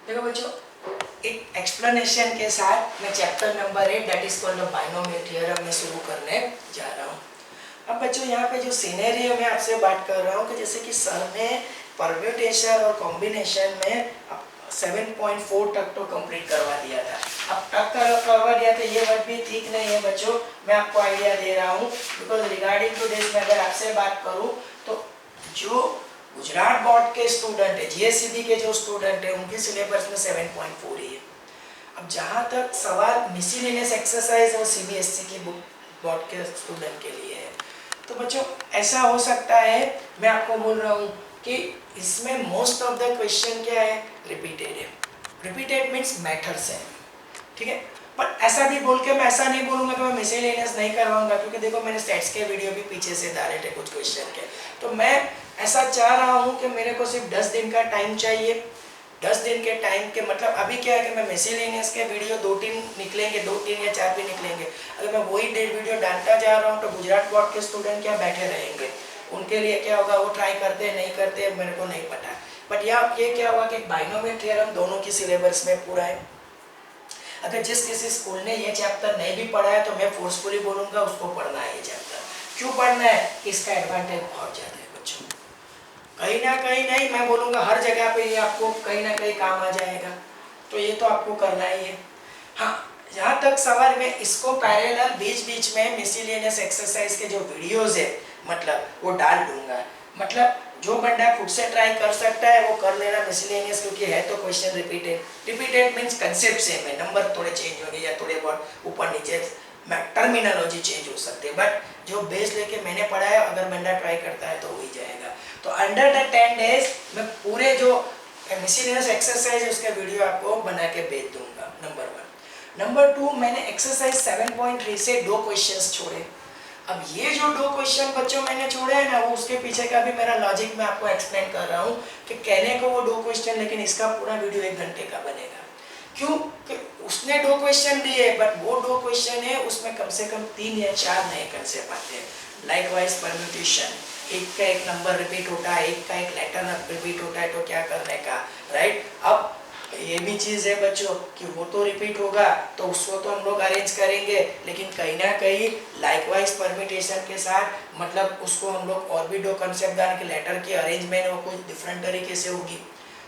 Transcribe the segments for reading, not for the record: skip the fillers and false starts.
देखो बच्चों, एक एक्सप्लेनेशन के साथ मैं chapter number 8 that is called binomial theorem में शुरू करने जा रहा हूँ। अब बच्चों यहाँ पे जो सिनेरियो में आपसे बात कर रहा हूँ कि जैसे कि सर ने परम्यूटेशन और कॉम्बिनेशन में 7.4 तक तो कंप्लीट करवा दिया था। अब तक करवा दिया था ये वर्ड भी ठीक नहीं है बच्चों, मैं आपको आइडिया दे रहा हूँ बिकॉज रिगार्डिंग टू दिस मैं अगर आपसे बात करूँ तो जो गुजरात बोर्ड के स्टूडेंट है, जीएससीबी के जो स्टूडेंट है उनके सिलेबस में 7.4 ही है। अब जहाँ तक सवाल मिसलेनियस एक्सरसाइज और सीबीएसई की बुक बोर्ड के स्टूडेंट के लिए है, तो बच्चों ऐसा हो सकता है, मैं आपको बोल रहा हूँ कि इसमें मोस्ट ऑफ द क्वेश्चन क्या है, रिपीटेड है। रिपीटेड मीन्स मैथड्स है, ठीक है। पर ऐसा भी बोल के मैं ऐसा नहीं बोलूँगा कि मैं मिसलेनियस नहीं करवाऊंगा, क्योंकि देखो मैंने स्टैट्स के वीडियो भी पीछे से डाले थे कुछ क्वेश्चन के। तो मैं ऐसा चाह रहा हूँ कि मेरे को सिर्फ 10 दिन का टाइम चाहिए। 10 दिन के टाइम के मतलब अभी क्या है कि मैं मिसलेनियस के वीडियो 2-3 निकलेंगे, 2-3 या 4 भी निकलेंगे। अगर मैं वही 1.5 वीडियो डालता जा रहा हूँ तो गुजरात बोर्ड के स्टूडेंट क्या बैठे रहेंगे, उनके लिए क्या होगा, वो ट्राई करते नहीं करते मेरे को नहीं पता। बट ये क्या हुआ कि बाइनोमियल थ्योरम दोनों की सिलेबस में पूरा है। अगर जिस किसी स्कूल ने ये चैप्टर नहीं भी पढ़ा है तो मैं फोर्सफुली बोलूँगा उसको पढ़ना है ये चैप्टर। क्यों पढ़ना है, इसका एडवांटेज बहुत ज़्यादा है बच्चों। कहीं ना कहीं नहीं, मैं बोलूँगा हर जगह पे ये आपको कहीं ना कहीं काम आ जाएगा, तो ये तो आपको करना ही है। हाँ, जहाँ तक सवाल, मैं इसको पैरेलल बीच बीच में मिसलेनियस एक्सरसाइज के जो वीडियोस है मतलब वो डाल दूंगा। मतलब जो बंदा खुद से ट्राई कर सकता है वो कर लेना मिसलेनियस, क्योंकि है तो question repeated means concept same है, नंबर थोड़े चेंज होंगे या थोड़े बहुत ऊपर नीचे टर्मिनोलॉजी चेंज हो सकती है, बट जो बेस लेके मैंने पढ़ा है अगर बंदा ट्राई करता है तो हो ही जाएगा। तो अंडर द 10 डेज मैं पूरे जो मिसलेनियस एक्सरसाइज है उसका वीडियो आपको बना के भेज दूंगा, नंबर 1। नंबर 2, मैंने एक्सरसाइज 7.3 से 2 क्वेश्चंस छोड़े। अब ये जो 2 क्वेश्चन बच्चों मैंने छोड़े हैं ना, वो उसके पीछे का भी मेरा लॉजिक मैं आपको एक्सप्लेन कर रहा हूँ कि कहने को वो 2 क्वेश्चन, लेकिन इसका पूरा वीडियो 1 घंटे का बनेगा। क्यों कि उसने 2 क्वेश्चन दिए बट वो 2 क्वेश्चन है उसमें कम से कम 3 या 4 नए कंसेप्ट आते हैं। लाइकवाइज परम्यूटेशन, एक का एक नंबर रिपीट होता है, एक का एक लेटर रिपीट होता है, तो क्या करने का, राइट। अब ये भी चीज़ है बच्चों कि वो तो रिपीट होगा तो उसको तो हम लोग अरेंज करेंगे, लेकिन कहीं ना कहीं लाइकवाइज परम्यूटेशन के साथ मतलब उसको हम लोग और भी 2 कंसेप्ट डाल के लेटर की अरेंजमेंट वो कुछ डिफरेंट तरीके से होगी,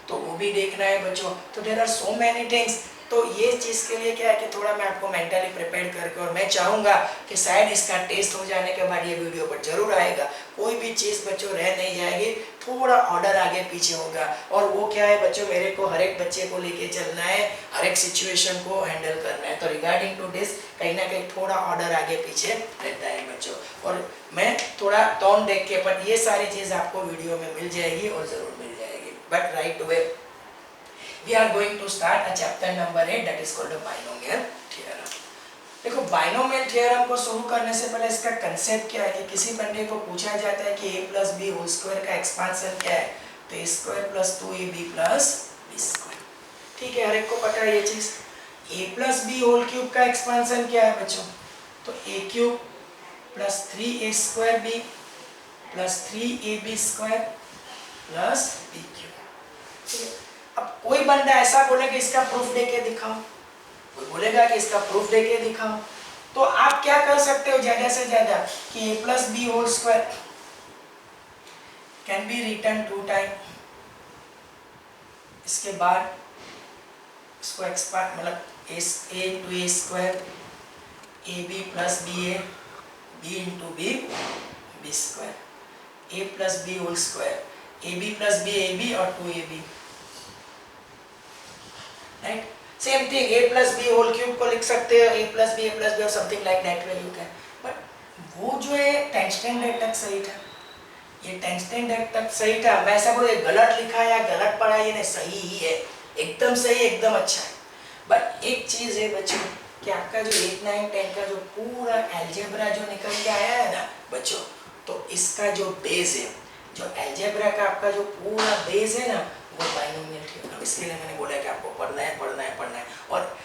तो वो भी देखना है बच्चों। तो there are so many things. तो ये चीज़ के लिए क्या है कि थोड़ा मैं आपको मेंटली प्रिपेयर करके, और मैं चाहूँगा कि शायद इसका टेस्ट हो जाने के बाद ये वीडियो पर जरूर आएगा, कोई भी चीज़ बच्चों रह नहीं जाएगी, थोड़ा ऑर्डर आगे पीछे होगा। और वो क्या है बच्चों, मेरे को हर एक बच्चे को लेके चलना है, हर एक सिचुएशन को हैंडल करना है, तो रिगार्डिंग टू दिस कहीं ना कहीं थोड़ा ऑर्डर आगे पीछे रहता है बच्चों। और मैं थोड़ा टोन देख के, बट ये सारी चीज़ आपको वीडियो में मिल जाएगी और ज़रूर मिल जाएगी। But right away we are going to start a chapter number 8 that is called a binomial theorem। देखो बाइनोमियल थ्योरम को शुरू करने से पहले इसका कंसेप्ट क्या है कि किसी बंदे को पूछा जाता है कि a plus B whole square का एक्सपांशन क्या है, तो a square plus 2ab plus B square, ठीक है, हर एक को पता है ये चीज़। a plus B whole cube का एक्सपांशन क्या है बच्चों, तो a cube plus 3a square B plus 3ab square plus B cube, ठीक है। अब कोई बंदा ऐसा बोले कि इसका प्रूफ देके दिखाओ, कोई बोलेगा कि इसका प्रूफ देके दिखाओ, तो आप क्या कर सकते हो ज्यादा से ज्यादा कि a plus B whole square can be written 2 time, इसके बाद इसको एक्सपांड मतलब a into A square A B plus B A B into B B square, a plus B whole square A B plus B A B और 2ab, right. Same thing a plus B whole cube को लिख सकते हो a plus B और something like that way you can. But वो जो है 10th standard तक सही था, ये 10th स्टैंडर्ड तक सही था। मैं ऐसा बोले गलत लिखा या गलत पढ़ा, ये नहीं, सही ही है, एकदम सही, एकदम अच्छा है। बट एक चीज़ है बच्चों कि आपका जो 8, 9, 10 का जो पूरा एल्जेब्रा जो निकल के आया है ना बच्चों, तो इसका जो बेस है, जो एल्जेब्रा का आपका जो पूरा बेस है ना, वो बाइनोमियल थ्योरम। इसके लिए मैंने बोला कि आपको पढ़ना है। और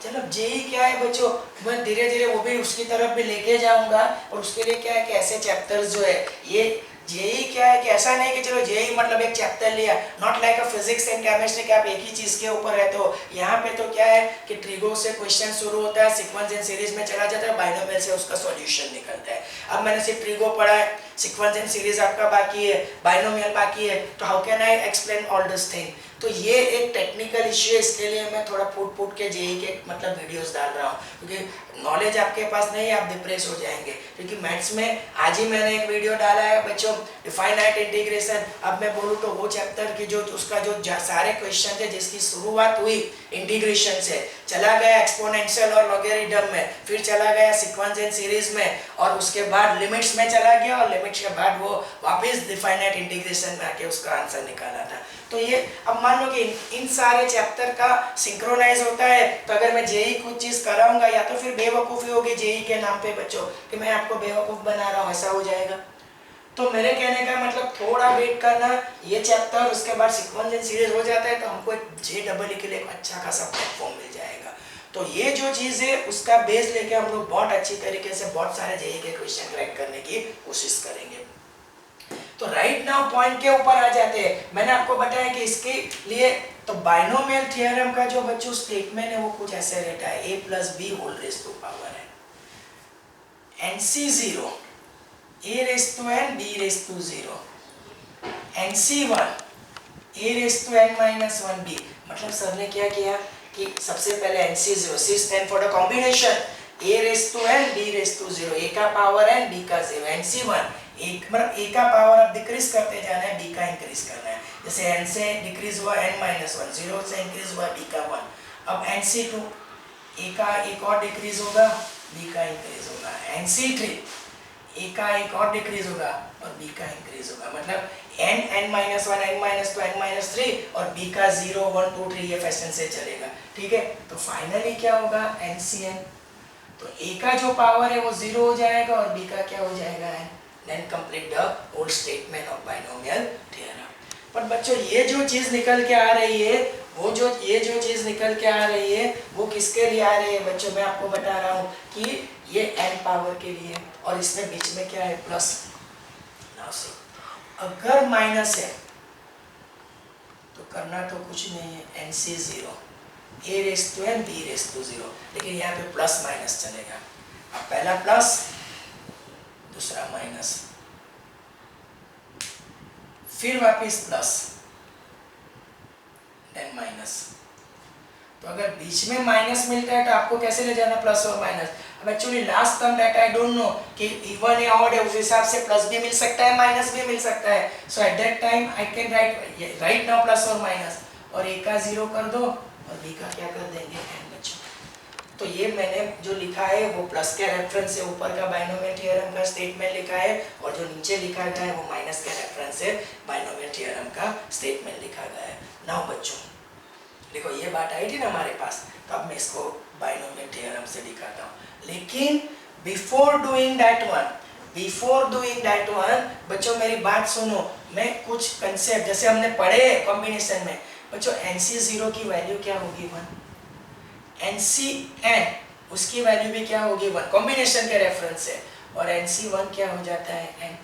चलो जेई क्या है बच्चों, मैं धीरे धीरे वो भी उसकी तरफ भी लेके जाऊंगा, और उसके लिए क्या है कि ऐसे चैप्टर्स जो है ये जेई क्या है कि ऐसा नहीं कि चलो जेई मतलब एक चैप्टर लिया, not like a physics and chemistry कि आप एक ही चीज के ऊपर रहते हो। यहाँ पे तो क्या है कि ट्रिगो से क्वेश्चन शुरू होता है, सीक्वेंस एंड सीरीज में चला जाता है, बाइनोमियल से उसका सॉल्यूशन निकलता है। अब मैंने सिर्फ ट्रिगो पढ़ा है, सीक्वेंस एंड सीरीज आपका बाकी है, बाइनोमियल बाकी है, तो how can I explain all this thing. तो ये एक टेक्निकल इश्यू है, इसके लिए मैं थोड़ा फूट के जेई के मतलब वीडियोस डाल रहा हूँ, क्योंकि नॉलेज आपके पास नहीं है, आप डिप्रेस हो जाएंगे। क्योंकि मैथ्स में आज ही मैंने एक वीडियो डाला है बच्चों, डिफाइनाइट इंटीग्रेशन। अब मैं बोलूँ तो वो चैप्टर की जो उसका जो सारे क्वेश्चन थे जिसकी शुरुआत हुई इंटीग्रेशन से, चला गया एक्सपोनेंशियल और लॉगरिथम में, फिर चला गया सीक्वेंस एंड सीरीज में, और उसके बाद लिमिट्स में चला गया, और लिमिट्स के बाद वो वापस डिफाइनाइट इंटीग्रेशन में आके उसका आंसर निकाला था। तो ये अब मान लो कि इन सारे चैप्टर का सिंक्रोनाइज होता है, तो अगर मैं जेई कुछ चीज कराऊंगा या तो फिर बेवकूफ़ी होगी जेई के नाम पे बच्चों कि मैं आपको बेवकूफ़ बना रहा हूँ, ऐसा हो जाएगा। तो मेरे कहने का मतलब थोड़ा वेट करना, ये चैप्टर उसके बाद सीक्वेंस एंड सीरीज हो जाता है, तो हमको JEE के लिए एक अच्छा खासा प्लेटफॉर्म मिल जाएगा। तो ये जो चीज़ है उसका बेस लेके हम लोग बहुत अच्छी तरीके से बहुत सारे जेई के क्वेश्चन क्रैक करने की कोशिश करेंगे। तो राइट नाउ पॉइंट के ऊपर आ जाते हैं। मैंने आपको बताया कि इसके लिए तो बाइनोमियल थ्योरम का जो बच्चों स्टेटमेंट है वो कुछ ऐसे रहता है, a + b whole raise to power है NC0 a⁻n b⁻0 NC1 a⁻n-1b। मतलब सर ने क्या किया कि सबसे पहले NC0, C stand for the combination, a⁻n b⁻0, a का पावर n b का 0, NC1 एक मतलब a का पावर अब डिक्रीज करते जाना है, b का इंक्रीज करना है। जैसे n से डिक्रीज हुआ n-1, 0 से इंक्रीज हुआ b का 1। अब NC2 a का एक और डिक्रीज होगा, b का इंक्रीज होगा। NC3 a का एक और डिक्रीज होगा और b का इंक्रीज होगा। मतलब n-1, n-2, n-3 और b का 0, 1, 2, 3 ये फैशन से चलेगा। ठीक है, तो फाइनली क्या होगा NCn, तो a का जो पावर है वो 0 हो जाएगा और b का क्या हो जाएगा n। Then complete the whole statement of binomial theorem। पर बच्चों ये जो चीज निकल के आ रही है, ये जो चीज निकल के आ रही है वो किसके लिए आ रही है बच्चों, मैं आपको बता रहा हूँ कि ये n पावर के लिए, और इसमें बीच में क्या है प्लस। नाउ सी, अगर माइनस है तो करना तो कुछ नहीं है, NC0 a⁻n b⁻0, लेकिन यहाँ पे प्लस माइनस चलेगा। अब पहला प्लस दूसरा माइनस, फिर वापस प्लस देन माइनस। तो अगर बीच में माइनस मिलता है तो आपको कैसे ले जाना प्लस और माइनस। अब actually last term that I don't know कि इवन या ऑड है, उस हिसाब से प्लस भी मिल सकता है माइनस भी मिल सकता है। So at that time I can write now plus और माइनस, और a का 0 कर दो और b का क्या कर देंगे n बच्चों। तो ये मैंने जो लिखा है वो प्लस के रेफरेंस से ऊपर का बाइनोमियल थ्योरम का स्टेटमेंट लिखा है, और जो नीचे लिखा गया है वो माइनस के रेफरेंस से बाइनोमियल थ्योरम का स्टेटमेंट लिखा गया है। नाउ बच्चों देखो ये बात आई थी ना हमारे पास, तो अब मैं इसको बाइनोमियल थ्योरम से दिखाता हूँ। लेकिन बिफोर डूइंग दैट वन बच्चों मेरी बात सुनो, मैं कुछ कंसेप्ट जैसे हमने पढ़े कॉम्बिनेशन में बच्चों, NC0 की वैल्यू क्या होगी 1, NCn उसकी वैल्यू भी क्या होगी 1 कॉम्बिनेशन के रेफरेंस से, और NC1 क्या हो जाता है n।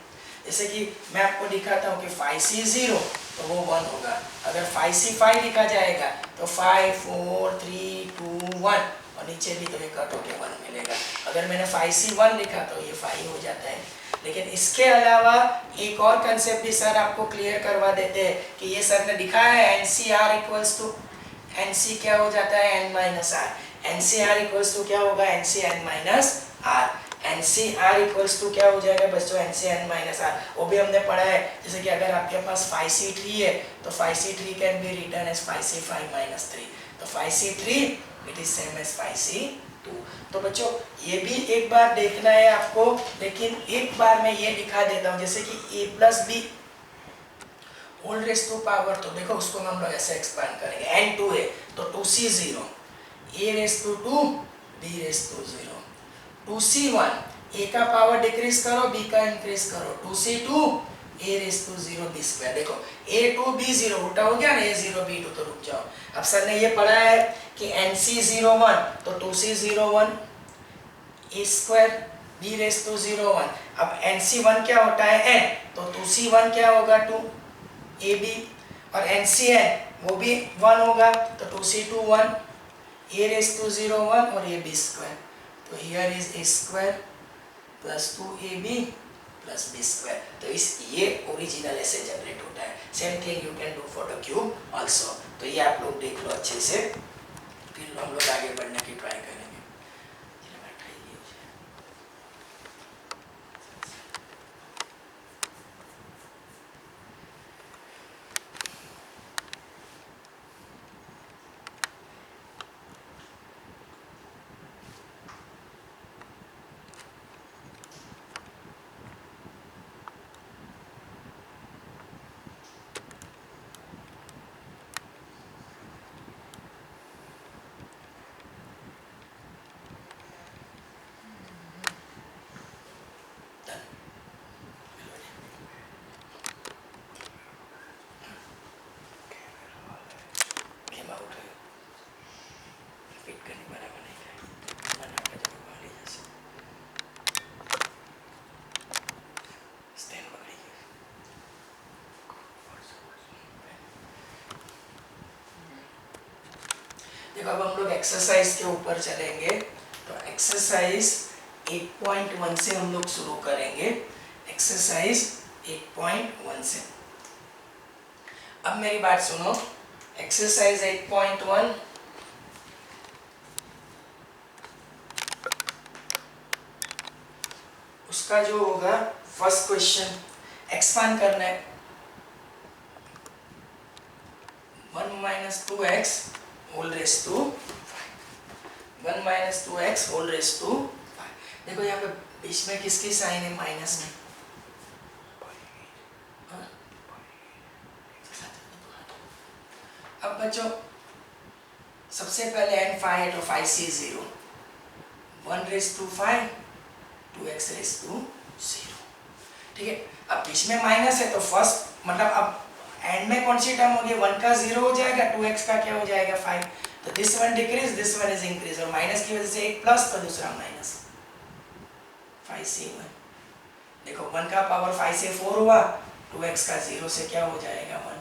जैसे कि मैं आपको दिखाता हूँ कि 5C0 तो वो 1 होगा, अगर 5C5 लिखा जाएगा तो 5, 4, 3, 2, 1, और नीचे भी तो ये कट होके 1 मिलेगा। अगर मैंने 5C1 लिखा तो ये 5 हो जाता है। लेकिन इसके अलावा एक और कंसेप्ट भी सर आपको क्लियर करवा देते हैं कि ये सर ने दिखाया है NCR इक्वल्स टू NC क्या हो जाता है n-r, NCR इक्वल्स टू क्या होगा NCn-r, NCR इक्वल्स टू क्या हो जाएगा बच्चों NCn-r। वो भी हमने पढ़ा है, जैसे कि अगर आपके पास 5C3 है तो 5C3 can be written as 5C5-3, तो 5C3 it is same as 5C2। तो बच्चों ये भी एक बार देखना है आपको, लेकिन एक बार मैं ये दिखा देता हूँ, जैसे कि a + b whole raise to power, तो देखो उसको हम लोग ऐसे एक्सपांड करेंगे, n2 है तो 2C0 a⁻2 b⁻0, 2C1 a का पावर डिक्रीज करो b का इंक्रीज करो, 2C2 a⁻0 b²। देखो a2 b0 उल्टा हो गया ना, a0 b2, तो रुक जाओ। अब सर ने ये पढ़ा है कि NC01 तो 2C01 a² b⁻01। अब NC1 क्या होता है n, तो 2c1 क्या होगा 2ab, और NCN वो भी 1 होगा तो 2c2 1, a raised to 0 1 और ab square, तो here is a square plus 2ab plus b square। तो इस ये ओरिजिनल ऐसे जनरेट होता है। Same thing you can do for the cube also. तो ये आप लोग देख लो अच्छे से, फिर हम लोग आगे बढ़ने की ट्राई करेंगे। देखो अब हम लोग एक्सरसाइज के ऊपर चलेंगे। तो एक्सरसाइज 8.1 से हम लोग शुरू करेंगे। एक्सरसाइज 8.1 से। अब मेरी बात सुनो, एक्सरसाइज 8.1 उसका जो होगा फर्स्ट क्वेश्चन एक्सपांड करना है। 1 minus 2x whole raise to 1 minus 2x whole raise to 5। देखो यहाँ पे बीच में किसकी साइन है, माइनस में। अब बच्चों सबसे पहले n 5 है तो 5c 0, 1 race to 5 2x raise to 0। ठीक है, अब बीच में माइनस है तो फर्स्ट मतलब अब एंड में कौन सी टर्म होगी, 1 का 0 हो जाएगा, 2x का क्या हो जाएगा 5। तो this one decrease, this one is increase, और माइनस की वजह से एक प्लस तो दूसरा माइनस। 5c1 देखो 1 का पावर 5 से 4 हुआ, 2x का 0 से क्या हो जाएगा 1।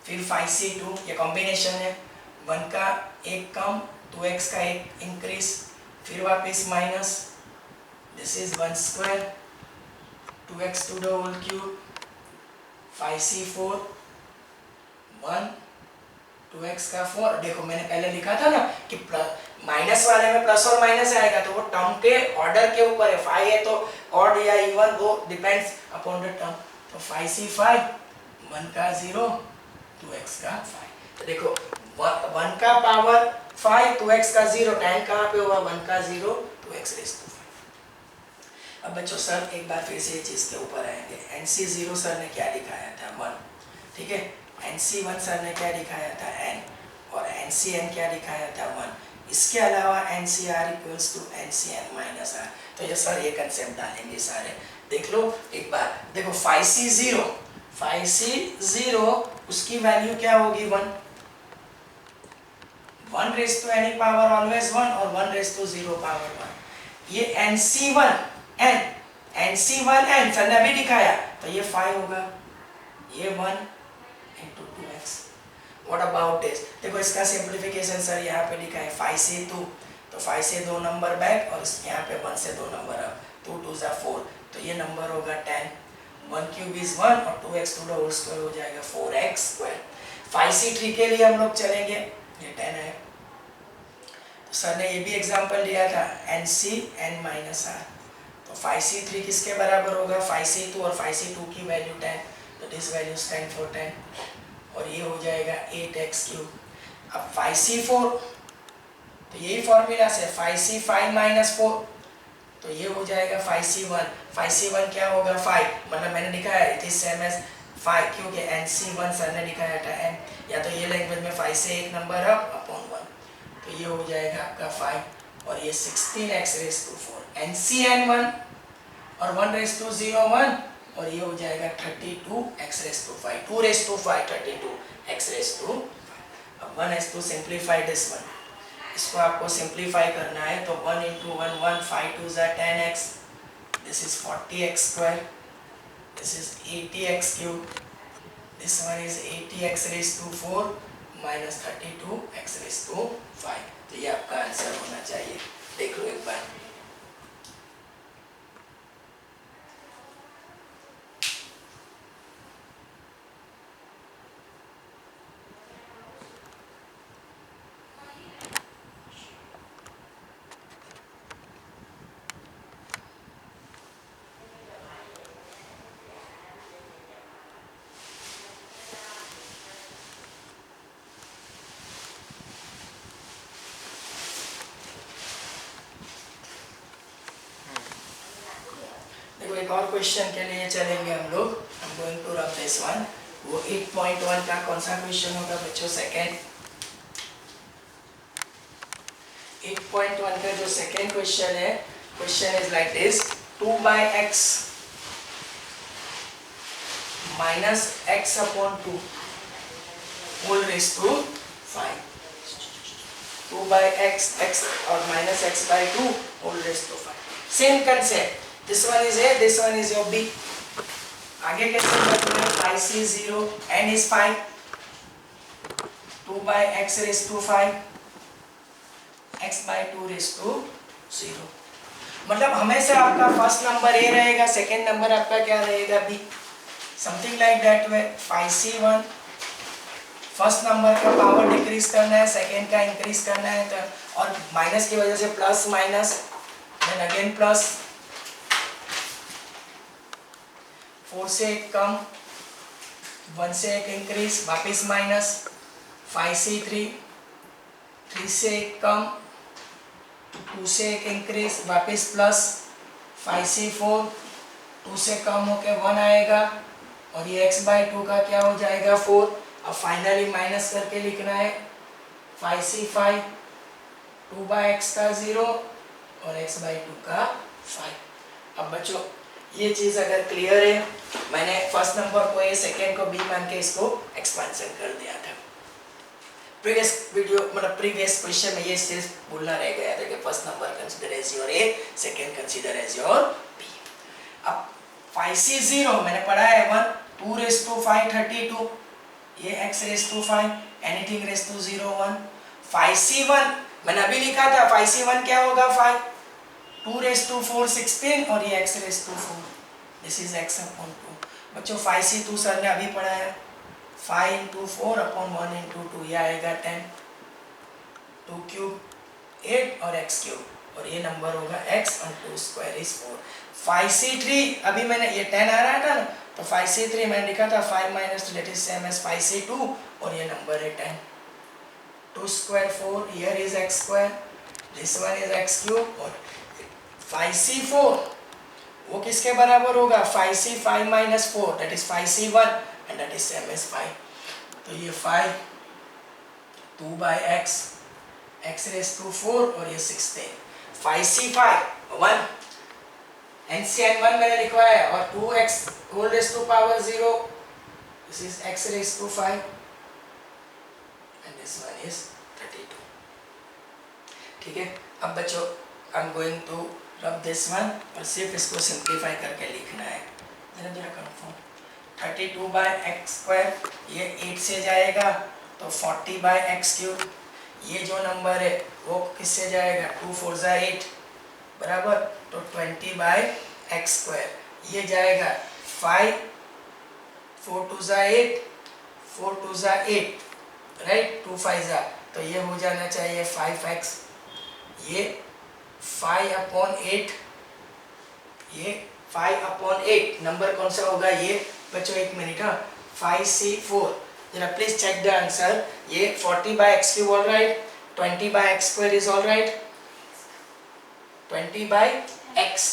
फिर 5c2 ये कॉम्बिनेशन है, 1 का एक कम 2x का एक इंक्रीज, फिर वापस minus, this is 1 square 2x to the whole cube, 5c4 1 2x का 4। देखो मैंने पहले लिखा था ना कि माइनस वाले में प्लस और माइनस आएगा तो वो टर्म के ऑर्डर के ऊपर है। 5 है तो ऑड या इवन वो डिपेंड्स अपॉन द टर्म। तो 5c5 1 का 0 2x का 5। तो देखो 1 का पावर 5 2x का 0, tan कहाँ पे हुआ 1 का 0 2x रेज़ टू 5। अब बच्चों सर एक बार फिर से ये चीज़ के ऊपर आएंगे। NC0 सर ने क्या दिखाया था 1, ठीक है। NC1 सर ने क्या दिखाया था n, और NCN क्या दिखाया था 1। इसके अलावा NCR equals to NCN minus R। तो ये सर ये कंसेप्ट डालेंगे सारे, देख लो एक बार। देखो 5C0 उसकी वैल्यू क्या होगी 1, 1 raise to any power always 1 और 1 रेज़ टू 0 पावर 1। ये NC1n सर ने अभी दिखाया तो ये 5 होगा, ये 1 into 2x। What about this? देखो इसका सिंप्लीफिकेशन सर यहाँ पे लिखा है 5 से 2, तो 5 से 2 नंबर बैक और यहाँ पे 1 से 2 नंबर अप, 2 2 जा 4, तो ये नंबर होगा 10। 1 क्यूब इज 1 और 2x to the whole square हो जाएगा 4x स्क्वायर। 5c3 के लिए हम लोग चलेंगे, ये 10 है। तो सर ने ये भी एग्जांपल दिया था NCn माइनस R। तो 5c3 किसके बराबर होगा, 5c2 और 5c2 की वैल्यू 10, तो दिस वैल्यू स्टैंड फॉर 10 और ये हो जाएगा 8x क्यूब। अब 5c4 तो यही फॉर्मूला से 5c5 माइनस 4, तो ये हो जाएगा 5c1। 5c1 क्या होगा 5, मतलब मैंने दिखाया इट इज सेम एज 5 क्योंकि NC1 सर ने दिखाया था n, या तो ये लैंग्वेज में 5 से एक नंबर अप अपॉन 1, तो ये हो जाएगा आपका 5 और ये 16x रेज़ टू 4। NCN1 और 1 रेज़ टू 0 1 और ये हो जाएगा 32x raise to 5, 2 raise to 5 32x raise to 5। अब 1 has to simplify this one, इसको आपको सिंप्लीफाई करना है तो 1 into 1 1, 5 2 जा 10x, this is 40x square, This is 80x cube. This one is 80x raised to 4 minus 32x raised to 5. तो ये आपका आंसर होना चाहिए. देख लो एक बार. एक और क्वेश्चन के लिए चलेंगे हम लोग. I'm going to rub this one. वो 8.1 का कौन सा क्वेश्चन होगा बच्चों? सेकेंड 8.1 का जो सेकेंड क्वेश्चन है, question is like this. 2/x minus x upon 2 whole raised to 5. 2/x x और minus x by 2 whole raised to 5. Same concept. This one is A, this one is your B. आगे कैसे करते हैं? 5c0 n is 5. 2/x raised to 5 x by 2 raised to 0. मतलब हमेशा आपका first number A रहेगा, second number आपका क्या रहेगा? B. Something like that way. 5c1 first number का पावर डिक्रीज करना है, सेकेंड का इंक्रीज करना है, तो और माइनस की वजह से plus minus then again plus. 4 से एक कम, 1 से एक इंक्रीज, वापिस माइनस. 5c3 3 से एक कम, 2 से एक इंक्रीज, वापिस प्लस. 5c4 2 से कम होके 1 आएगा और ये x by 2 का क्या हो जाएगा? 4. अब फाइनली माइनस करके लिखना है. 5c5 2/x का 0 और x by 2 का 5. अब बच्चों ये चीज अगर क्लियर है, मैंने फर्स्ट नंबर को ए, सेकेंड को बी मान के इसको एक्सपेंशन कर दिया था. प्रीवियस वीडियो मतलब प्रीवियस क्वेश्चन में ये सिर्फ बोलना रह गया था कि first number consider as your A, second consider as your B. अब 5c0 मैंने पढ़ा है 1, 2 raised to 5 32, ये x raised to 5, anything raised to 0 1. 5c1 मैंने अभी लिखा था, 5c1 क्या होगा? 5. 2 raised to 4 16 और ये x raised to 4. This is x upon 2. बच्चों 5c2 सर ने अभी पढ़ा है. 5 into 4 upon 1 into 2 ये आएगा 10. 2 cube 8 और x cube और ये नंबर होगा x और 2 square is 4. 5c3 अभी मैंने ये 10 आ रहा था ना, तो 5c3 मैंने लिखा था 5 minus 2 that is same as 5c2 और ये नंबर है 10. 2 square 4, here is x square, this one is x cube और 5c4 वो किसके बराबर होगा? 5c5 minus 4 that is 5c1 and that is same as 5. तो ये 5 2/x x raised to 4 और ये 16. 5c5 1 NCN 1 मैंने लिखवाया है और 2x whole raised to power 0. This is x raised to 5 and this one is 32. ठीक है. अब बच्चों I'm going to rub this one और सिर्फ इसको सिंप्लीफाई करके लिखना है. जरा कंफर्म. 32/x², ये 8 से जाएगा तो 40/x³. ये जो नंबर है वो किससे जाएगा? 2 4 जा 8 बराबर, तो 20/x². ये जाएगा 5 4 2 जा 8 4 2 जा 8 राइट. 2 5 जा, तो ये हो जाना चाहिए 5x. ये 5/8, ये 5/8 नंबर कौन सा होगा? ये बच्चों एक मिनट. 5c4 जरा प्लीज चेक द आंसर. ये 40/x³ all right, 20/x² is all right. 20/x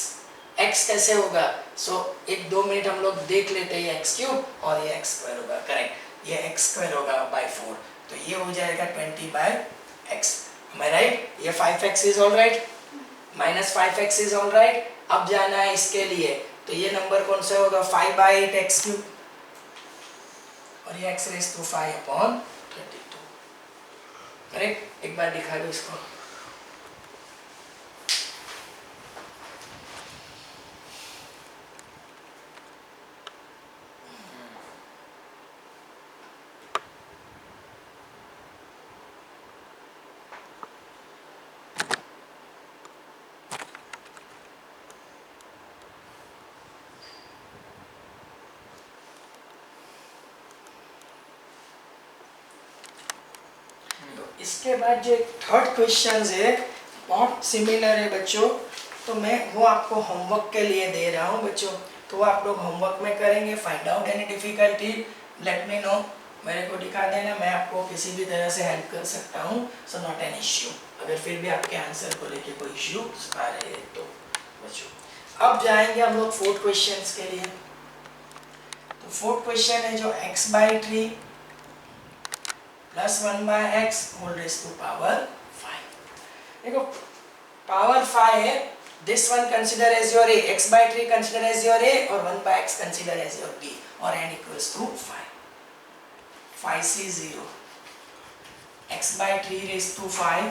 x कैसे होगा? सो एक 2 मिनट हम लोग देख लेते हैं. x³ और ये x² होगा. करेक्ट, ये x² होगा by 4, तो ये हो जाएगा 20/x. Am I right? ये 5x is all right, minus 5x is all right. अब जाना है इसके लिए, तो ये नंबर कौन सा होगा? 5/8x³ और ये x raised to 5/32. करेक्ट. एक बार दिखा दो इसको. इसके बाद जो एक थर्ड क्वेश्चन है बहुत सिमिलर है बच्चों, तो मैं वो आपको होमवर्क के लिए दे रहा हूँ बच्चों, तो आप लोग होमवर्क में करेंगे। Find out any difficulty, let me know, मेरे को दिखा देना, मैं आपको किसी भी तरह से हेल्प कर सकता हूँ। सो नॉट एन इश्यू, अगर फिर भी आपके आंसर को लेके कोई इश्यू आ रहे हैं तो बच्चों। अब जाएंगे हम लोग फोर्थ क्वेश्चन के लिए। तो फोर्थ क्वेश्चन है जो x/3 plus 1/x whole raise to power 5। देखो पावर 5 है, this one consider as your a, x/3 consider as your a और 1/x consider as your b और n equals to 5। 5c 0, x/3 raised to 5,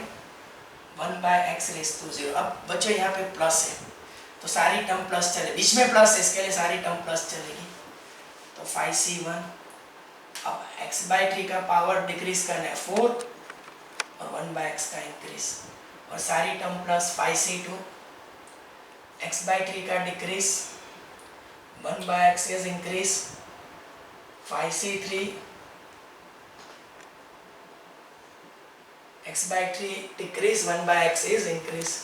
1/x raised to 0। अब बच्चों यहाँ पे plus है तो सारी टर्म प्लस चले, बीच में प्लस है इसके लिए सारी टर्म प्लस चलेगी। तो 5c1, अब x/3 का पावर डिक्रीज करना है 4 और 1/x का इंक्रीज और सारी टर्म प्लस 5c2, x/3 का decrease, 1/x is increase, 5c3, x/3 decrease, 1/x is increase,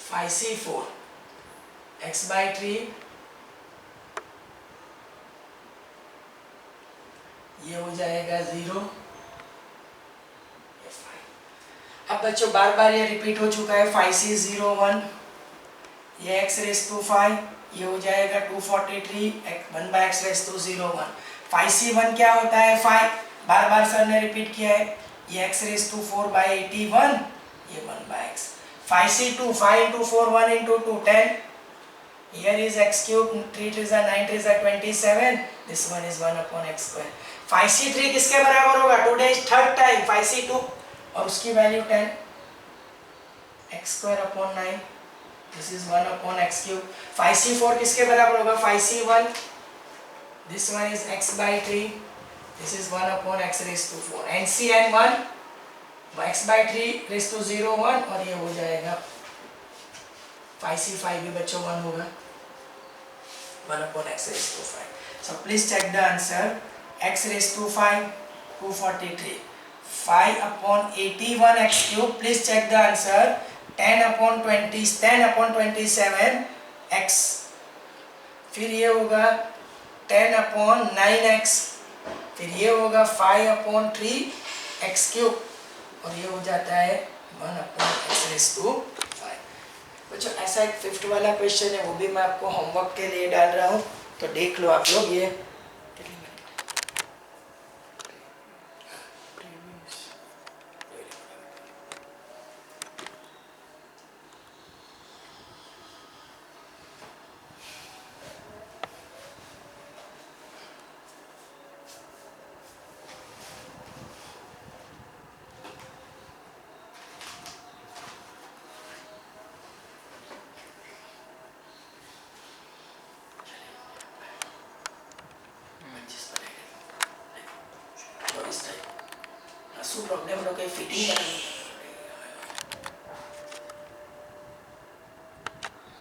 5c4, x/3 ये हो जाएगा 0। अब बच्चों बार बार ये रिपीट हो चुका है, 5c01, ये x रेज टू 5, ये हो जाएगा 243, 1/x रेज टू 01। 5c1 क्या होता है 5, बार बार सर ने रिपीट किया है, ये x रेज टू 4/81, ये 1/x। 5c2, 5 into 4, 1 into 2, 10, here is x cube, 3 3 are 9 3 are 27, this one is 1 upon x square। 5c3 किसके बराबर होगा, today is third time 5c2 और उसकी value 10, x square upon 9, this is 1 upon x cube। 5c4 किसके बराबर होगा, 5c1, this one is x/3, this is 1 upon x raised to 4, NCN1, x/3 raised to 0 1 और ये हो जाएगा 5c5 भी बच्चों 1 होगा, 1 upon x raised to 5। So please check the answer, x raised to 5 243, 5 upon 81 x cube, please check the answer, 10 upon 20, 10 upon 27 x, फिर ये होगा 10 upon 9x, फिर ये होगा 5 upon 3 x cube और ये हो जाता है 1 upon x raised to 5। बच्चों ऐसा एक फिफ्थ वाला क्वेश्चन है, वो भी मैं आपको होमवर्क के लिए डाल रहा हूँ, तो देख लो आप लोग। ये શું પ્રોબ્લેમ નો કઈ ફિટિંગ